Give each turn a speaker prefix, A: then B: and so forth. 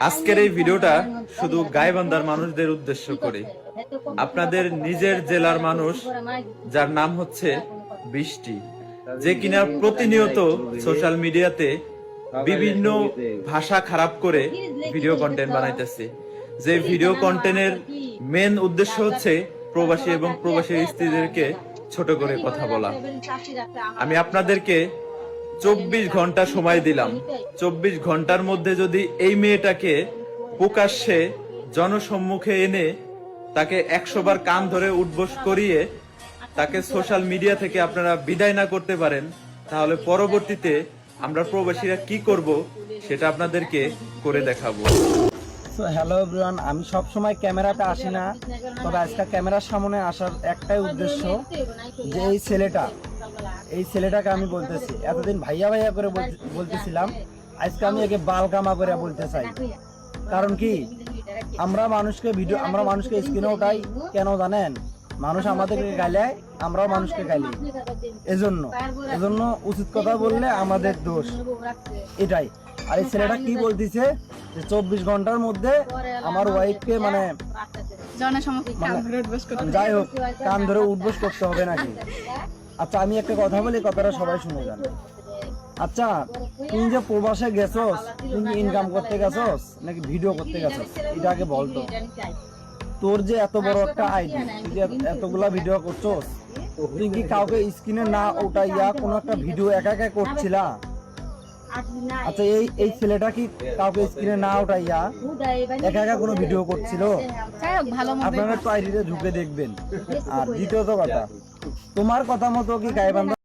A: আজকের এই ভিডিওটা শুধু গাইবান্ধার মানুষদের উদ্দেশ্য করে, আপনাদের নিজের জেলার মানুষ যার নাম হচ্ছে বৃষ্টি, যে কিনা প্রতিনিয়ত সোশ্যাল মিডিয়াতে বিভিন্ন ভাষা খারাপ করে ভিডিও কন্টেন্ট বানাইতেছে। যে ভিডিও কন্টেন্টের মেন উদ্দেশ্য হচ্ছে প্রবাসী এবং প্রবাসী স্ত্রীদেরকে ছোট করে কথা বলা। আমি আপনাদেরকে 24 ঘন্টা সময় দিলাম। 24 ঘন্টার মধ্যে যদি এই মেয়েটাকে প্রকাশ্যে জনসম্মুখে এনে তাকে 100 বার কান ধরে উঠবোস করিয়ে তাকে সোশ্যাল মিডিয়া থেকে আপনারা বিদায় না করতে পারেন, তাহলে পরবর্তীতে আমরা প্রবাসীরা কি করব সেটা আপনাদেরকে করে দেখাবো।
B: হ্যালো এভরিওয়ান, আমি সব সময় ক্যামেরাতে আসি না, তবে আজকে ক্যামেরার সামনে আসার একটাই উদ্দেশ্য যে এই ছেলেটাকে আমি বলতেছি, এতদিন ভাইয়া ভাইয়া করে বলতেছিলাম, আজকে আমি একে বালকামা করে বলতে চাই। কারণ কি, আমরা মানুষকে স্ক্রিনে উঠাই কেন জানেন? মানুষ আমাদেরকে গাইলে আমরাও মানুষকে গাইলি, এজন্য উচিত কথা বললে আমাদের দোষ, এটাই। আর এই ছেলেটা কি বলতেছে যে 24 ঘন্টার মধ্যে আমার ওয়াইফকে যাই হোক কান ধরে উঠবোস করতে হবে নাকি? আচ্ছা, আমি একটা কথা বলি, কথাটা সবাই শুনে যান। আচ্ছা, তুই যে প্রবাসে গেছস, তুই কি ইনকাম করতে গেছস নাকি ভিডিও করতে গেছস? এটা আগে বলতো। তোর যে এত বড় একটা আইডি, তুই যে এতগুলা ভিডিও করছস, তুই কি কাউকে স্ক্রিনে না উঠাইয়া কোনো একটা ভিডিও একা একা করছিলা? আচ্ছা, এই ছেলেটা কি কাউকে স্ক্রিনে না উঠাইয়া একা একা কোনো ভিডিও করছিল? আপনারা তো আইডিতে ঢুকে দেখবেন। আর দ্বিতীয়ত কথা, তোমার কথা মতো কি গাইবান্ধা